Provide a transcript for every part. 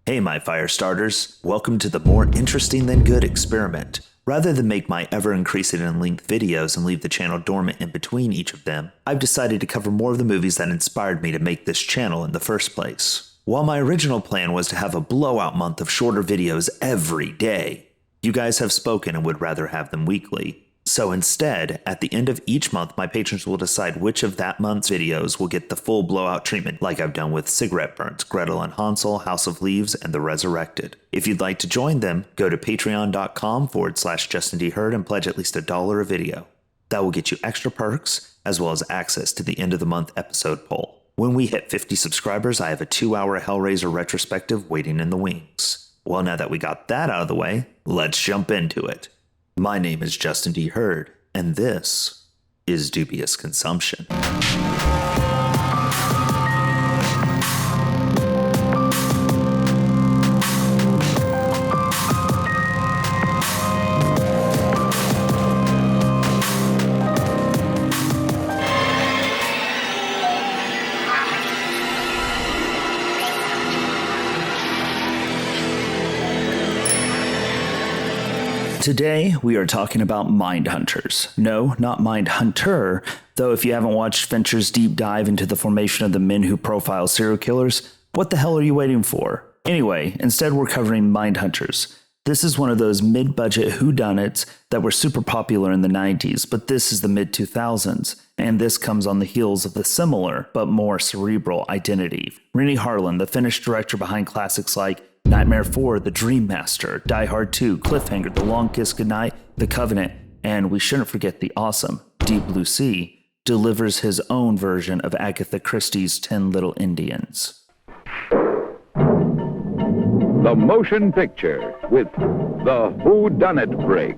Hey my fire starters, welcome to the more interesting than good experiment. Rather than make my ever-increasing in length videos and leave the channel dormant in between each of them, I've decided to cover more of the movies that inspired me to make this channel in the first place. While my original plan was to have a blowout month of shorter videos every day, you guys have spoken and would rather have them weekly. So instead, at the end of each month, my patrons will decide which of that month's videos will get the full blowout treatment like I've done with Cigarette Burns, Gretel and Hansel, House of Leaves, and The Resurrected. If you'd like to join them, go to patreon.com/Justin D. Hurd and pledge at least $1 a video. That will get you extra perks, as well as access to the end of the month episode poll. When we hit 50 subscribers, I have a 2-hour Hellraiser retrospective waiting in the wings. Well, now that we got that out of the way, let's jump into it. My name is Justin D. Hurd, and this is Dubious Consumption. Today, we are talking about Mindhunters. No, not Mindhunter, though if you haven't watched Fincher's deep dive into the formation of the men who profile serial killers, what the hell are you waiting for? Anyway, instead we're covering Mindhunters. This is one of those mid-budget whodunits that were super popular in the 90s, but this is the mid-2000s, and this comes on the heels of the similar, but more cerebral Identity. Renny Harlin, the Finnish director behind classics like Nightmare 4, The Dream Master, Die Hard 2, Cliffhanger, The Long Kiss Goodnight, The Covenant, and we shouldn't forget the awesome Deep Blue Sea, delivers his own version of Agatha Christie's 10 Little Indians. The motion picture with the whodunit break.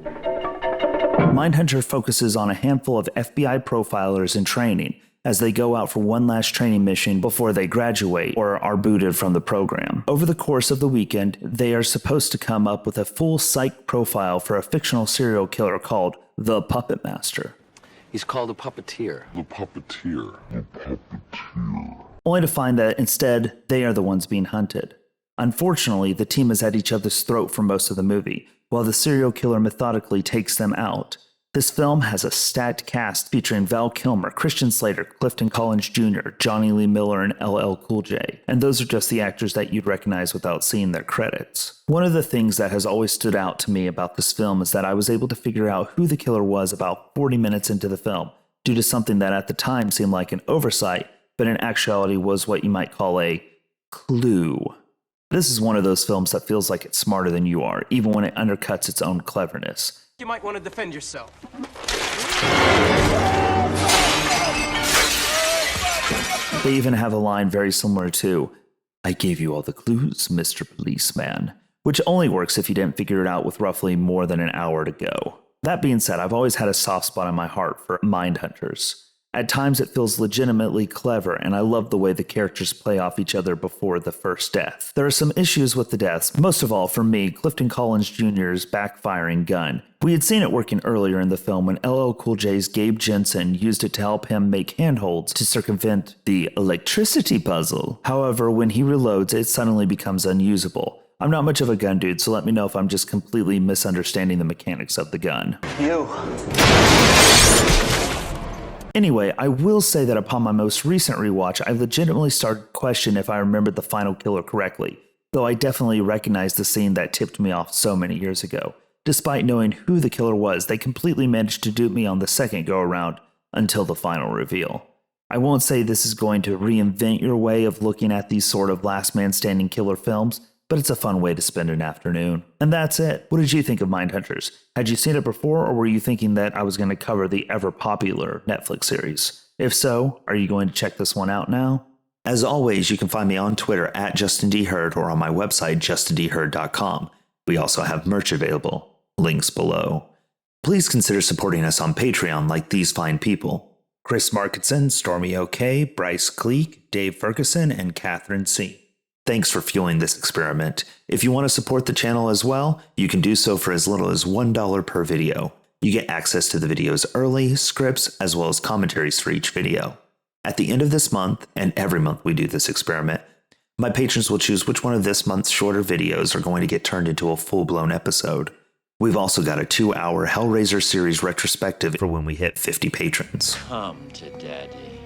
Mindhunter focuses on a handful of FBI profilers in training as they go out for one last training mission before they graduate or are booted from the program. Over the course of the weekend, they are supposed to come up with a full psych profile for a fictional serial killer called the Puppet Master. He's called a puppeteer. The puppeteer. The puppeteer. Only to find that instead, they are the ones being hunted. Unfortunately, the team is at each other's throat for most of the movie, while the serial killer methodically takes them out. This film has a stacked cast featuring Val Kilmer, Christian Slater, Clifton Collins Jr., Jonny Lee Miller, and LL Cool J. And those are just the actors that you'd recognize without seeing their credits. One of the things that has always stood out to me about this film is that I was able to figure out who the killer was about 40 minutes into the film, due to something that at the time seemed like an oversight, but in actuality was what you might call a clue. This is one of those films that feels like it's smarter than you are, even when it undercuts its own cleverness. You might want to defend yourself. They even have a line very similar to, "I gave you all the clues, Mr. Policeman," which only works if you didn't figure it out with roughly more than an hour to go. That being said, I've always had a soft spot in my heart for Mindhunters. At times it feels legitimately clever, and I love the way the characters play off each other before the first death. There are some issues with the deaths, most of all, for me, Clifton Collins Jr.'s backfiring gun. We had seen it working earlier in the film when LL Cool J's Gabe Jensen used it to help him make handholds to circumvent the electricity puzzle. However, when he reloads, it suddenly becomes unusable. I'm not much of a gun dude, so let me know if I'm just completely misunderstanding the mechanics of the gun. Anyway, I will say that upon my most recent rewatch, I legitimately started to question if I remembered the final killer correctly, though I definitely recognized the scene that tipped me off so many years ago. Despite knowing who the killer was, they completely managed to dupe me on the second go-around until the final reveal. I won't say this is going to reinvent your way of looking at these sort of last man standing killer films, but it's a fun way to spend an afternoon. And that's it. What did you think of Mindhunters? Had you seen it before, or were you thinking that I was going to cover the ever-popular Netflix series? If so, are you going to check this one out now? As always, you can find me on Twitter at Justin D. Hurd or on my website, justindhurd.com. We also have merch available. Links below. Please consider supporting us on Patreon like these fine people: Chris Markinson, Stormy OK, Bryce Cleek, Dave Ferguson, and Catherine C. Thanks for fueling this experiment. If you want to support the channel as well, you can do so for as little as $1 per video. You get access to the videos early, scripts, as well as commentaries for each video. At the end of this month, and every month we do this experiment, My patrons will choose which one of this month's shorter videos are going to get turned into a full-blown episode. We've also got a 2-hour Hellraiser series retrospective for when we hit 50 patrons. Come to Daddy.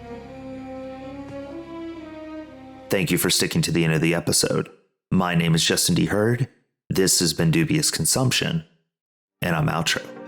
Thank you for sticking to the end of the episode. My name is Justin D. Hurd. This has been Dubious Consumption, and I'm outro.